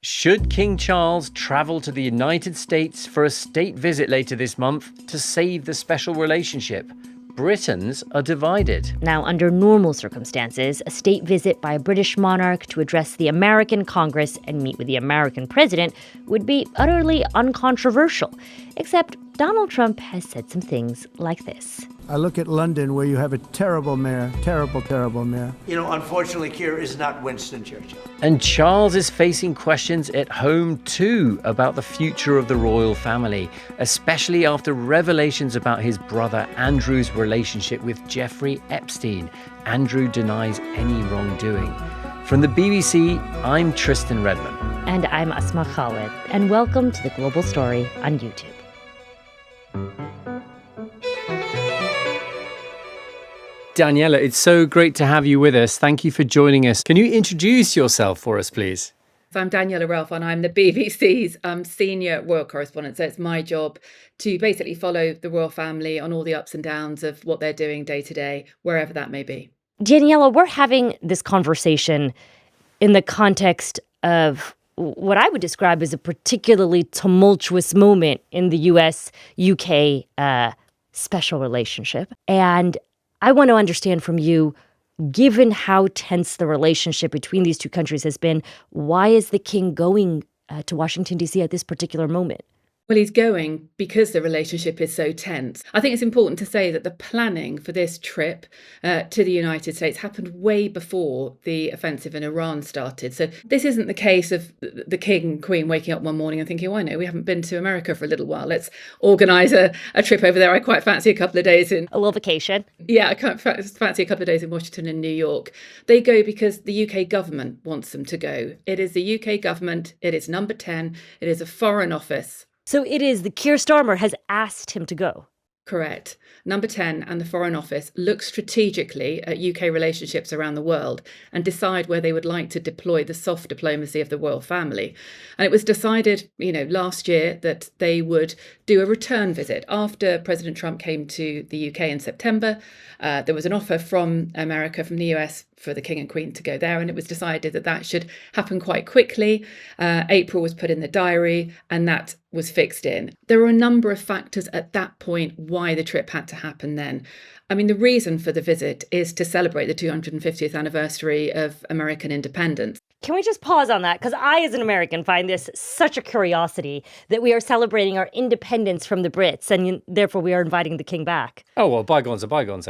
Should King Charles travel to the United States for a state visit later this month to save the special relationship? Britons are divided. Now, under normal circumstances, a state visit by a British monarch to address the American Congress and meet with the American president would be utterly uncontroversial. Except Donald Trump has said some things like this. I look at London, where you have a terrible mayor, terrible mayor. You know, unfortunately, Keir is not Winston Churchill. And Charles is facing questions at home too about the future of the royal family, especially after revelations about his brother Andrew's relationship with Jeffrey Epstein. Andrew denies any wrongdoing. From the BBC, I'm Tristan Redman. And I'm Asma Khalid. And welcome to The Global Story on YouTube. Daniela, it's so great to have you with us. Thank you for joining us. Can you introduce yourself for us, please? So I'm Daniela Relph and I'm the BBC's senior royal correspondent. So it's my job to basically follow the royal family on all the ups and downs of what they're doing day to day, wherever that may be. Daniela, we're having this conversation in the context of what I would describe as a particularly tumultuous moment in the US-UK special relationship. And I want to understand from you, given how tense the relationship between these two countries has been, why is the king going to Washington, D.C. at this particular moment? Well, he's going because the relationship is so tense. I think it's important to say that the planning for this trip to the United States happened way before the offensive in Iran started. So this isn't the case of the king and queen waking up one morning and thinking, oh, I know, we haven't been to America for a little while. Let's organise a trip over there. I quite fancy a couple of days in... A little vacation. Yeah, I quite fancy a couple of days in Washington and New York. They go because the UK government wants them to go. It is the UK government. It is number 10. It is a foreign office. So it is the Keir Starmer has asked him to go. Correct. Number 10 and the Foreign Office look strategically at UK relationships around the world and decide where they would like to deploy the soft diplomacy of the royal family. And it was decided, last year that they would do a return visit. After President Trump came to the UK in September, there was an offer from America, from the US, for the King and Queen to go there. And it was decided that that should happen quite quickly. April was put in the diary and that was fixed in. There were a number of factors at that point why the trip had to happen then. I mean, the reason for the visit is to celebrate the 250th anniversary of American independence. Can we just pause on that? Because I, as an American, find this such a curiosity that we are celebrating our independence from the Brits and therefore we are inviting the king back. Oh, well, bygones are bygones.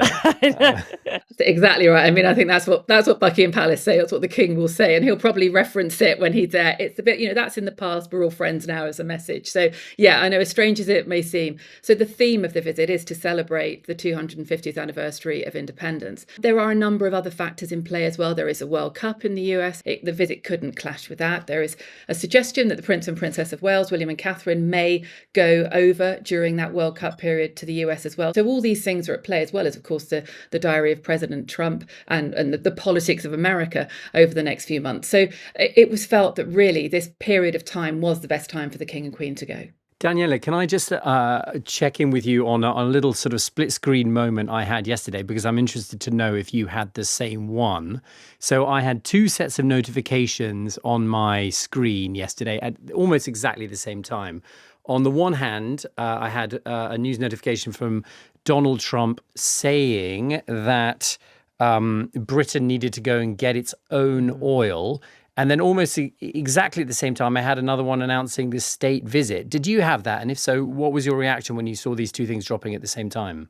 Exactly right. I mean, I think that's what Buckingham Palace say. That's what the king will say. And he'll probably reference it when he's there. It's a bit, that's in the past. We're all friends now as a message. So, yeah, I know, as strange as it may seem. So the theme of the visit is to celebrate the 250th anniversary of independence. There are a number of other factors in play as well. There is a World Cup in the US. The visit couldn't clash with that. There is a suggestion that the Prince and Princess of Wales, William and Catherine, may go over during that World Cup period to the US as well. So all these things are at play, as well as, of course, the diary of President Trump and the politics of America over the next few months. So it was felt that really this period of time was the best time for the King and Queen to go. Daniela, can I just check in with you on a little sort of split screen moment I had yesterday, because I'm interested to know if you had the same one. So I had two sets of notifications on my screen yesterday at almost exactly the same time. On the one hand, I had a news notification from Donald Trump saying that Britain needed to go and get its own oil. And then almost exactly at the same time, I had another one announcing this state visit. Did you have that? And if so, what was your reaction when you saw these two things dropping at the same time?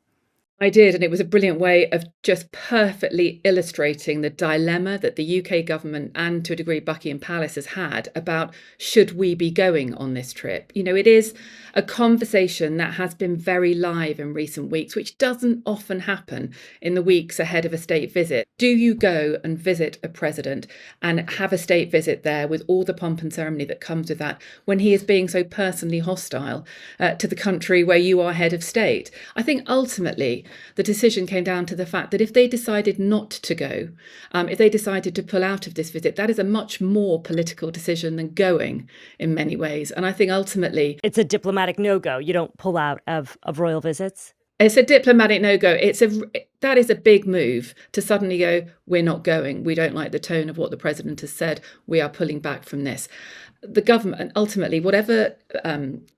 I did, and it was a brilliant way of just perfectly illustrating the dilemma that the UK government and, to a degree, Buckingham Palace has had about should we be going on this trip. It is a conversation that has been very live in recent weeks, which doesn't often happen in the weeks ahead of a state visit. Do you go and visit a president and have a state visit there with all the pomp and ceremony that comes with that when he is being so personally hostile to the country where you are head of state? I think ultimately the decision came down to the fact that if they decided not to go, if they decided to pull out of this visit, that is a much more political decision than going in many ways. And I think ultimately... It's a diplomatic no-go. You don't pull out of royal visits? It's a diplomatic no-go. That is a big move to suddenly go, we're not going. We don't like the tone of what the president has said. We are pulling back from this. The government, ultimately, whatever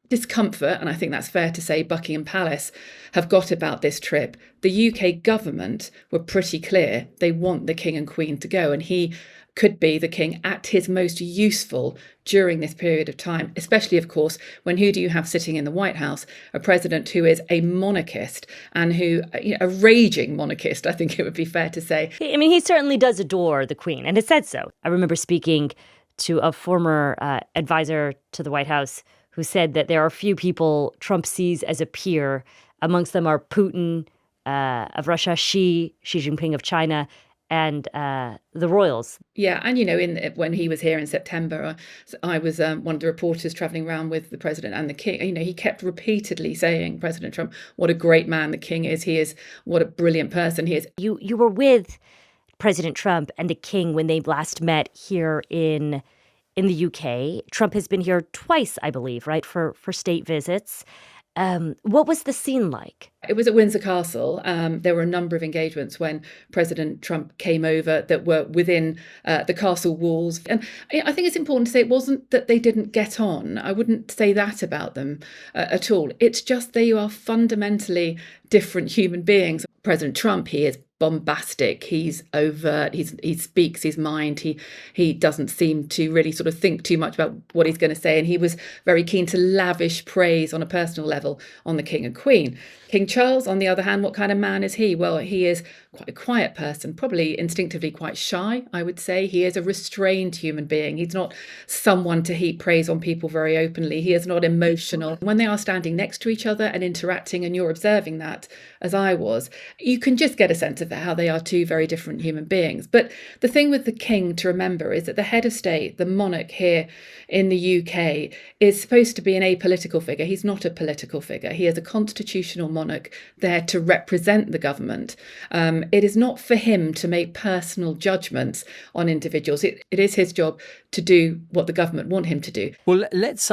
discomfort, and I think that's fair to say, Buckingham Palace have got about this trip, the UK government were pretty clear. They want the King and Queen to go, and he could be the king at his most useful during this period of time, especially, of course, when who do you have sitting in the White House? A president who is a monarchist and who, a raging monarchist, I think it would be fair to say. I mean, he certainly does adore the Queen, and has said so. I remember speaking to a former advisor to the White House who said that there are few people Trump sees as a peer. Amongst them are Putin of Russia, Xi Jinping of China, and the royals. Yeah, and when he was here in September, I was one of the reporters travelling around with the president and the king. He kept repeatedly saying, President Trump, what a great man the king is. He is, what a brilliant person he is. You were with President Trump and the king when they last met here in the UK. Trump has been here twice, I believe, right, for state visits. What was the scene like? It was at Windsor Castle. There were a number of engagements when President Trump came over that were within the castle walls. And I think it's important to say it wasn't that they didn't get on. I wouldn't say that about them at all. It's just they are fundamentally different human beings. President Trump, he is bombastic, he's overt, he speaks his mind, he doesn't seem to really sort of think too much about what he's going to say, and he was very keen to lavish praise on a personal level on the King and Queen. King Charles, on the other hand, what kind of man is he? Well, he is quite a quiet person, probably instinctively quite shy, I would say. He is a restrained human being. He's not someone to heap praise on people very openly. He is not emotional. When they are standing next to each other and interacting, and you're observing that, as I was, you can just get a sense of how they are two very different human beings. But the thing with the king to remember is that the head of state, the monarch here in the UK, is supposed to be an apolitical figure. He's not a political figure. He is a constitutional monarch there to represent the government. It is not for him to make personal judgments on individuals. It is his job to do what the government want him to do. Well, let's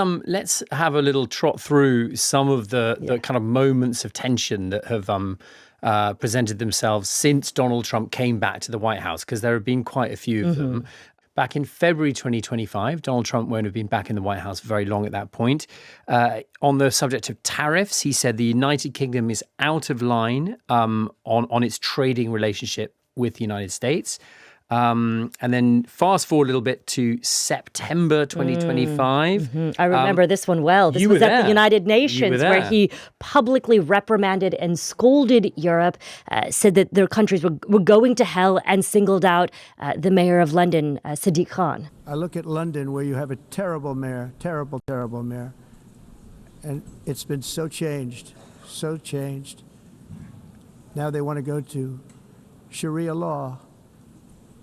have a little trot through some of the kind of moments of tension that have presented themselves since Donald Trump came back to the White House, because there have been quite a few of them. Back in February 2025, Donald Trump won't have been back in the White House very long at that point. On the subject of tariffs, he said the United Kingdom is out of line on its trading relationship with the United States. And then fast forward a little bit to September 2025. I remember this one well. This was at the United Nations, where he publicly reprimanded and scolded Europe, said that their countries were going to hell, and singled out the mayor of London, Sadiq Khan. I look at London, where you have a terrible mayor, terrible mayor. And it's been so changed. Now they want to go to Sharia law.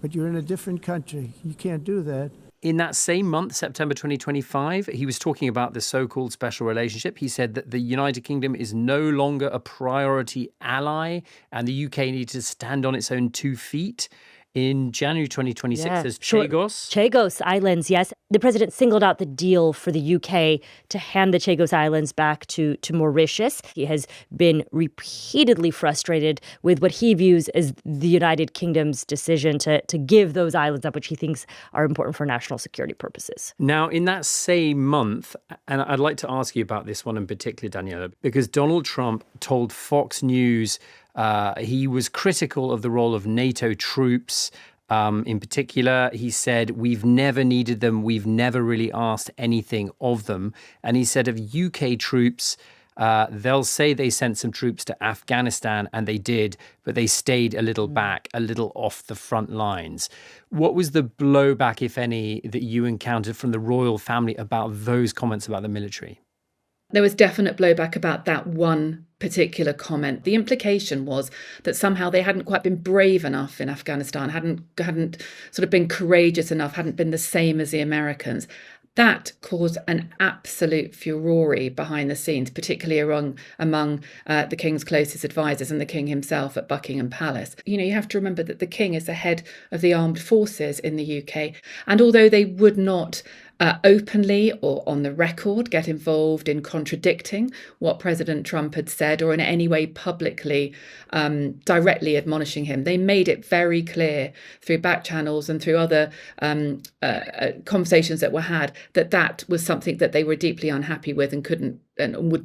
But you're in a different country. You can't do that. In that same month, September 2025, he was talking about the so-called special relationship. He said that the United Kingdom is no longer a priority ally and the UK needs to stand on its own 2 feet. In January 2026, there's Chagos Islands, yes. The president singled out the deal for the UK to hand the Chagos Islands back to Mauritius. He has been repeatedly frustrated with what he views as the United Kingdom's decision to give those islands up, which he thinks are important for national security purposes. Now, in that same month, and I'd like to ask you about this one in particular, Daniela, because Donald Trump told Fox News he was critical of the role of NATO troops. In particular, he said, we've never needed them. We've never really asked anything of them. And he said of UK troops, they'll say they sent some troops to Afghanistan, and they did, but they stayed a little back, a little off the front lines. What was the blowback, if any, that you encountered from the royal family about those comments about the military? There was definite blowback about that one particular comment. The implication was that somehow they hadn't quite been brave enough in Afghanistan, hadn't sort of been courageous enough, hadn't been the same as the Americans. That caused an absolute furore behind the scenes, particularly among the King's closest advisors and the King himself at Buckingham Palace. You have to remember that the King is the head of the armed forces in the UK. And although they would not openly or on the record get involved in contradicting what President Trump had said or in any way publicly directly admonishing him. They made it very clear through back channels and through other conversations that were had that was something that they were deeply unhappy with and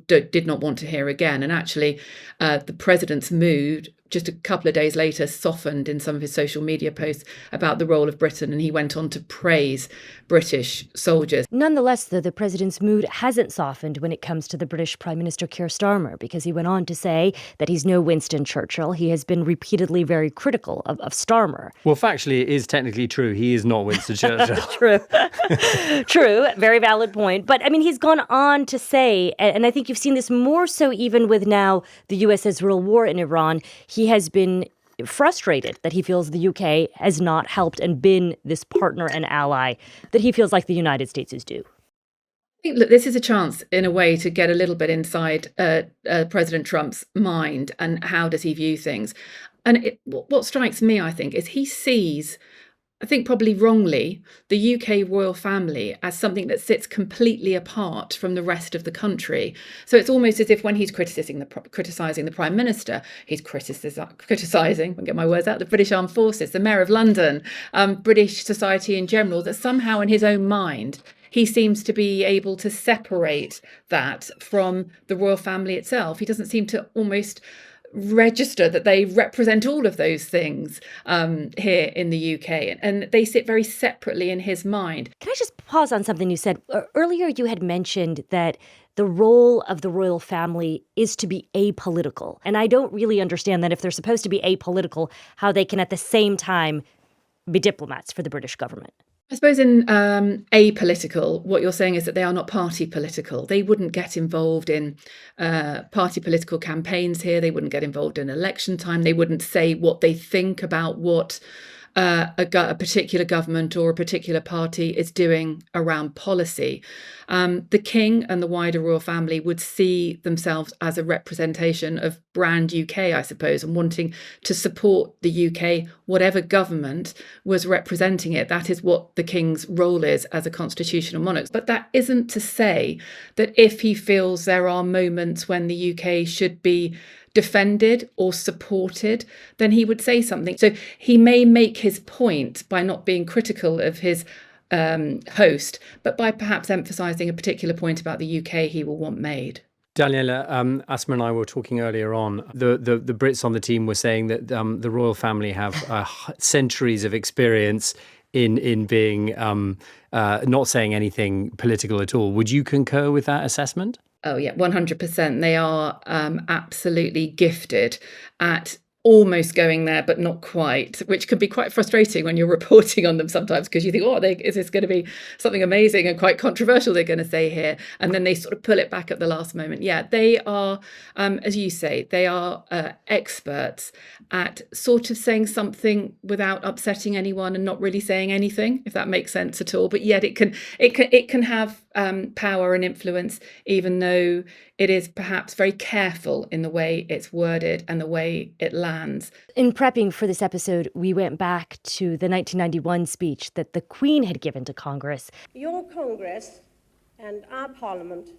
did not want to hear again. And actually, the president's mood just a couple of days later softened in some of his social media posts about the role of Britain, and he went on to praise British soldiers. Nonetheless, though, the president's mood hasn't softened when it comes to the British Prime Minister Keir Starmer, because he went on to say that he's no Winston Churchill. He has been repeatedly very critical of Starmer. Well, factually, it is technically true. He is not Winston Churchill. True. Very valid point. But, I mean, he's gone on to say, and I think you've seen this more so even with now the U.S.'s war in Iran, he has been frustrated that he feels the UK has not helped and been this partner and ally that he feels like the United States is due. I think, look, this is a chance, in a way, to get a little bit inside President Trump's mind and how does he view things. And what strikes me, I think, is he sees, I think probably wrongly, the UK royal family as something that sits completely apart from the rest of the country. So it's almost as if when he's criticising the Prime Minister, he's criticising, I'll get my words out, the British Armed Forces, the Mayor of London, British society in general, that somehow in his own mind, he seems to be able to separate that from the royal family itself. He doesn't seem to almost register that they represent all of those things here in the UK, and they sit very separately in his mind. Can I just pause on something you said? Earlier you had mentioned that the role of the royal family is to be apolitical. And I don't really understand that if they're supposed to be apolitical, how they can at the same time be diplomats for the British government. I suppose in apolitical, what you're saying is that they are not party political. They wouldn't get involved in party political campaigns here. They wouldn't get involved in election time. They wouldn't say what they think about what a particular government or a particular party is doing around policy. The King and the wider royal family would see themselves as a representation of brand UK, I suppose, and wanting to support the UK, whatever government was representing it. That is what the King's role is as a constitutional monarch. But that isn't to say that if he feels there are moments when the UK should be defended or supported, then he would say something. So he may make his point by not being critical of his host, but by perhaps emphasising a particular point about the UK he will want made. Daniela, Asma and I were talking earlier on. The Brits on the team were saying that the royal family have centuries of experience in being not saying anything political at all. Would you concur with that assessment? Oh, yeah, 100%. They are absolutely gifted at almost going there, but not quite, which can be quite frustrating when you're reporting on them sometimes, because you think, is this going to be something amazing and quite controversial they're going to say here? And then they sort of pull it back at the last moment. Yeah, they are, as you say, they are experts at sort of saying something without upsetting anyone and not really saying anything, if that makes sense at all. But yet it can have power and influence, even though it is perhaps very careful in the way it's worded and the way it lands. In prepping for this episode, we went back to the 1991 speech that the Queen had given to Congress. Your Congress and our Parliament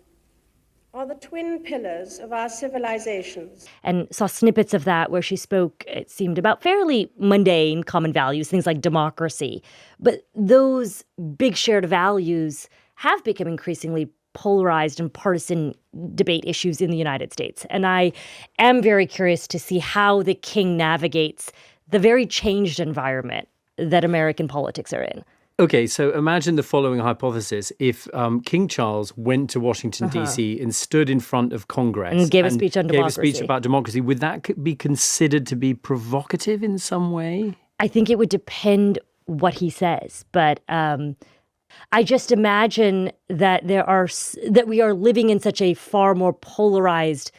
are the twin pillars of our civilizations. And saw snippets of that where she spoke, it seemed, about fairly mundane common values, things like democracy. But those big shared values have become increasingly polarized and partisan debate issues in the United States. And I am very curious to see how the King navigates the very changed environment that American politics are in. Okay, so imagine the following hypothesis. If King Charles went to Washington, D.C. and stood in front of Congress and gave a speech on democracy. Gave a speech about democracy, would that be considered to be provocative in some way? I think it would depend what he says, but I just imagine that we are living in such a far more polarized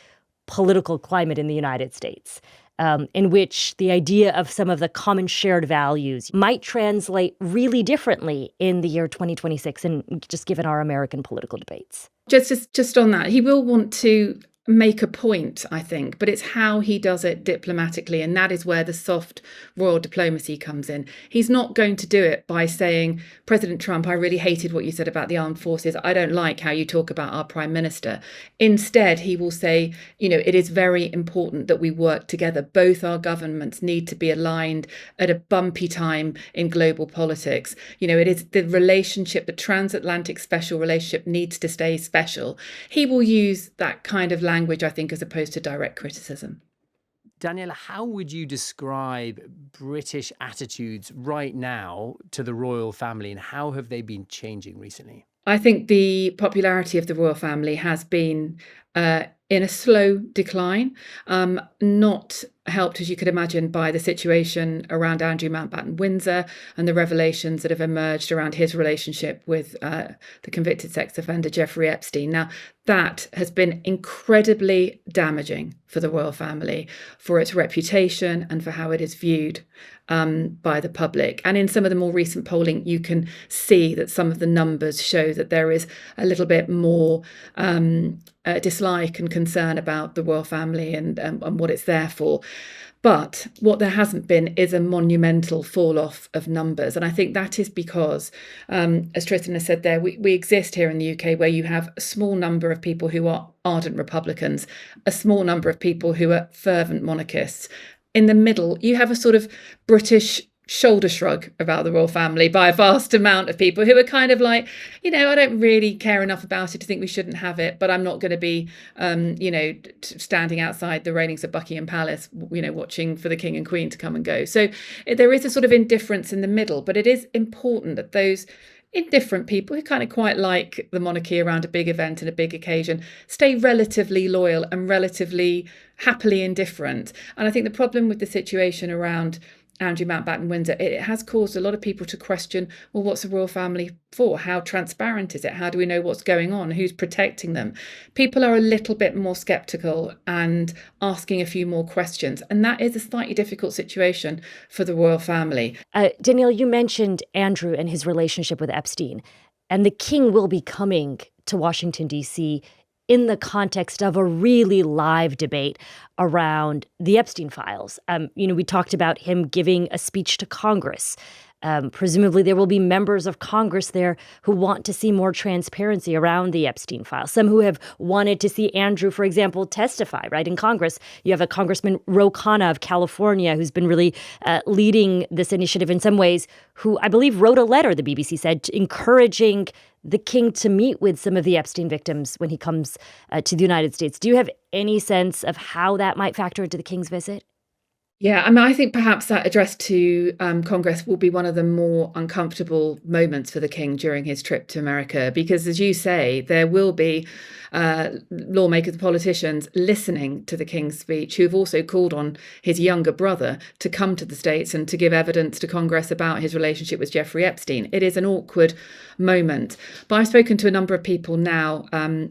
political climate in the United States, in which the idea of some of the common shared values might translate really differently in the year 2026, and just given our American political debates. Just on that, he will want to make a point, I think, but it's how he does it diplomatically. And that is where the soft royal diplomacy comes in. He's not going to do it by saying, President Trump, I really hated what you said about the armed forces. I don't like how you talk about our prime minister. Instead, he will say, it is very important that we work together. Both our governments need to be aligned at a bumpy time in global politics. It is the relationship, the transatlantic special relationship needs to stay special. He will use that kind of language, I think, as opposed to direct criticism. Daniela, how would you describe British attitudes right now to the royal family, and how have they been changing recently? I think the popularity of the royal family has been in a slow decline, not helped, as you could imagine, by the situation around Andrew Mountbatten-Windsor and the revelations that have emerged around his relationship with the convicted sex offender Jeffrey Epstein. Now, that has been incredibly damaging for the royal family, for its reputation and for how it is viewed by the public. And in some of the more recent polling, you can see that some of the numbers show that there is a little bit more dislike and concern about the royal family and what it's there for. But what there hasn't been is a monumental fall off of numbers. And I think that is because, as Tristan has said there, we exist here in the UK where you have a small number of people who are ardent Republicans, a small number of people who are fervent monarchists. In the middle, you have a sort of British shoulder shrug about the royal family by a vast amount of people who are kind of like, I don't really care enough about it to think we shouldn't have it, but I'm not going to be, standing outside the railings of Buckingham Palace, watching for the King and Queen to come and go. So there is a sort of indifference in the middle, but it is important that those indifferent people who kind of quite like the monarchy around a big event and a big occasion stay relatively loyal and relatively happily indifferent. And I think the problem with the situation around Andrew Mountbatten-Windsor, it has caused a lot of people to question, well, what's the royal family for? How transparent is it? How do we know what's going on? Who's protecting them? People are a little bit more sceptical and asking a few more questions. And that is a slightly difficult situation for the royal family. Danielle, you mentioned Andrew and his relationship with Epstein, and the king will be coming to Washington, D.C. in the context of a really live debate around the Epstein Files. We talked about him giving a speech to Congress. Presumably there will be members of Congress there who want to see more transparency around the Epstein Files. Some who have wanted to see Andrew, for example, testify, right? In Congress, you have a Congressman Ro Khanna of California who's been really leading this initiative in some ways, who I believe wrote a letter, the BBC said, encouraging the king to meet with some of the Epstein victims when he comes to the United States. Do you have any sense of how that might factor into the king's visit? Yeah, I think perhaps that address to Congress will be one of the more uncomfortable moments for the king during his trip to America, because, as you say, there will be lawmakers and politicians listening to the king's speech who have also called on his younger brother to come to the States and to give evidence to Congress about his relationship with Jeffrey Epstein. It is an awkward moment. But I've spoken to a number of people now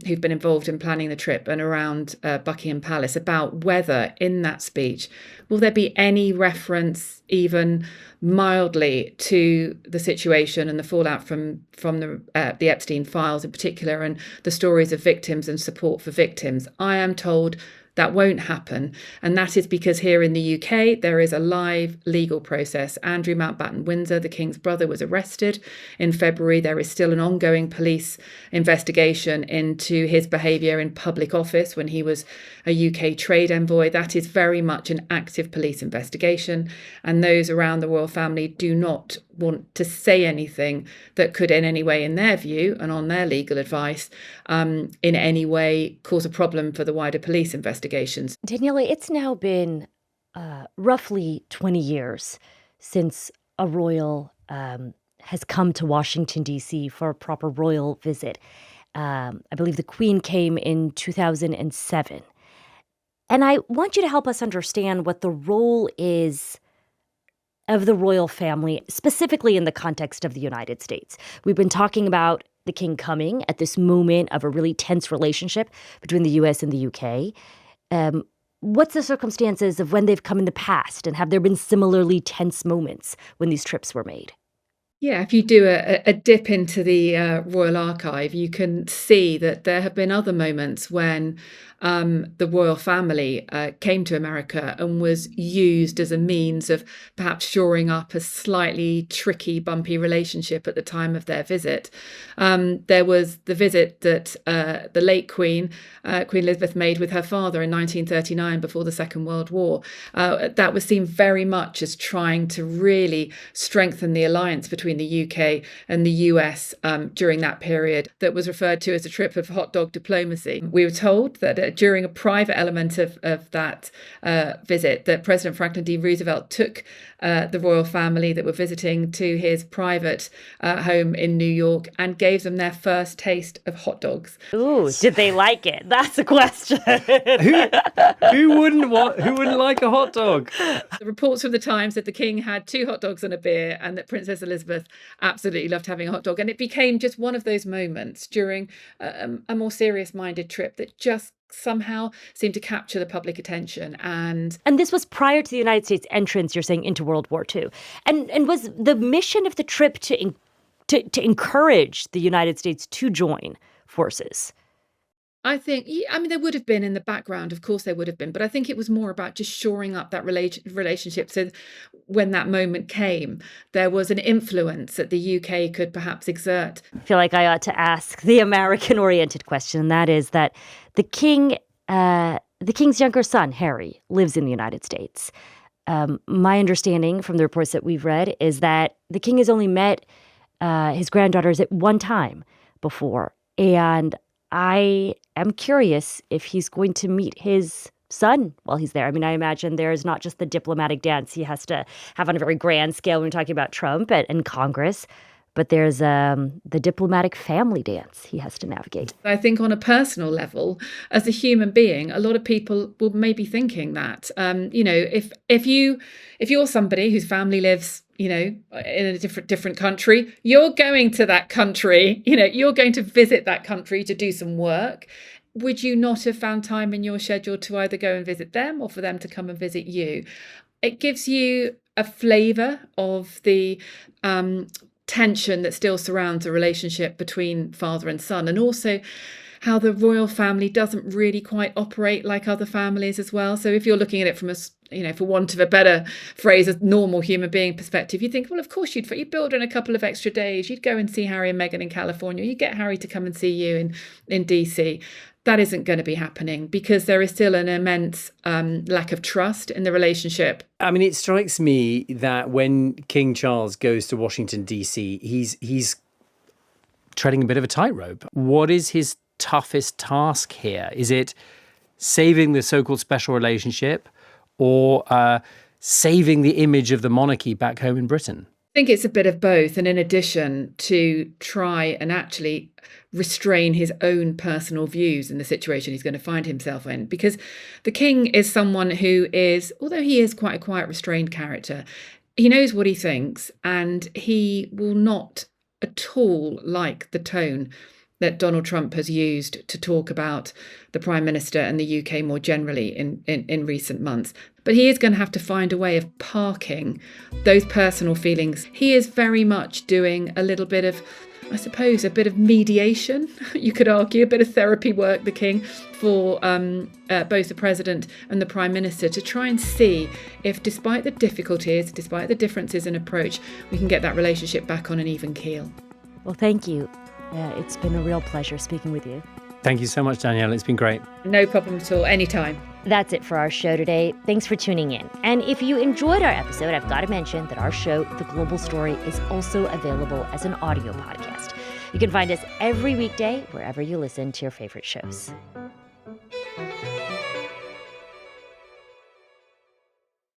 who've been involved in planning the trip and around Buckingham Palace about whether in that speech will there be any reference, even mildly, to the situation and the fallout from the Epstein Files in particular, and the stories of victims and support for victims. I am told that won't happen. And that is because here in the UK, there is a live legal process. Andrew Mountbatten-Windsor, the king's brother, was arrested in February. There is still an ongoing police investigation into his behaviour in public office when he was a UK trade envoy. That is very much an active police investigation. And those around the royal family do not want to say anything that could in any way, in their view and on their legal advice, in any way cause a problem for the wider police investigations. Daniela, it's now been roughly 20 years since a royal has come to Washington, D.C. for a proper royal visit. I believe the Queen came in 2007. And I want you to help us understand what the role is of the royal family, specifically in the context of the United States. We've been talking about the king coming at this moment of a really tense relationship between the U.S. and the U.K. What's the circumstances of when they've come in the past, and have there been similarly tense moments when these trips were made? Yeah, if you do a dip into the Royal Archive, you can see that there have been other moments when the royal family came to America and was used as a means of perhaps shoring up a slightly tricky, bumpy relationship at the time of their visit. There was the visit that the late Queen Elizabeth, made with her father in 1939 before the Second World War. That was seen very much as trying to really strengthen the alliance between the UK and the US during that period, that was referred to as a trip of hot dog diplomacy. We were told that during a private element of that visit, that President Franklin D. Roosevelt took the royal family that were visiting to his private home in New York and gave them their first taste of hot dogs. Ooh, did they like it? That's a question. Who wouldn't like a hot dog? The reports from the Times said the king had 2 hot dogs and a beer, and that Princess Elizabeth absolutely loved having a hot dog. And it became just one of those moments during a more serious-minded trip that just somehow seemed to capture the public attention. And this was prior to the United States entrance, you're saying, into World War II. And was the mission of the trip to encourage the United States to join forces? I think, I mean, there would have been in the background, of course there would have been, but I think it was more about just shoring up that relationship. So when that moment came, there was an influence that the UK could perhaps exert. I feel like I ought to ask the American-oriented question, and that is that the king's younger son, Harry, lives in the United States. My understanding from the reports that we've read is that the king has only met his granddaughters at one time before, and I am curious if he's going to meet his son while he's there. I mean, I imagine there's not just the diplomatic dance he has to have on a very grand scale when we're talking about Trump and Congress, but there's the diplomatic family dance he has to navigate. I think on a personal level, as a human being, a lot of people will maybe thinking that, if you're somebody whose family lives, in a different country, you're going to that country, you're going to visit that country to do some work. Would you not have found time in your schedule to either go and visit them or for them to come and visit you? It gives you a flavour of the tension that still surrounds a relationship between father and son, and also how the royal family doesn't really quite operate like other families as well. So if you're looking at it from for want of a better phrase, a normal human being perspective, you think, well, of course you'd build in a couple of extra days. You'd go and see Harry and Meghan in California. You get Harry to come and see you in DC. That isn't going to be happening because there is still an immense lack of trust in the relationship. I mean, it strikes me that when King Charles goes to Washington, D.C., he's treading a bit of a tightrope. What is his toughest task here? Is it saving the so-called special relationship or saving the image of the monarchy back home in Britain? I think it's a bit of both. And in addition, to try and actually restrain his own personal views in the situation he's going to find himself in. Because the king is someone who is, although he is quite a quiet, restrained character, he knows what he thinks and he will not at all like the tone that Donald Trump has used to talk about the Prime Minister and the UK more generally in recent months. But he is going to have to find a way of parking those personal feelings. He is very much doing a little bit of, I suppose, a bit of mediation, you could argue, a bit of therapy work, the king, for both the President and the Prime Minister to try and see if, despite the difficulties, despite the differences in approach, we can get that relationship back on an even keel. Well, thank you. It's been a real pleasure speaking with you. Thank you so much, Daniela. It's been great. No problem at all. Anytime. That's it for our show today. Thanks for tuning in. And if you enjoyed our episode, I've got to mention that our show, The Global Story, is also available as an audio podcast. You can find us every weekday wherever you listen to your favorite shows.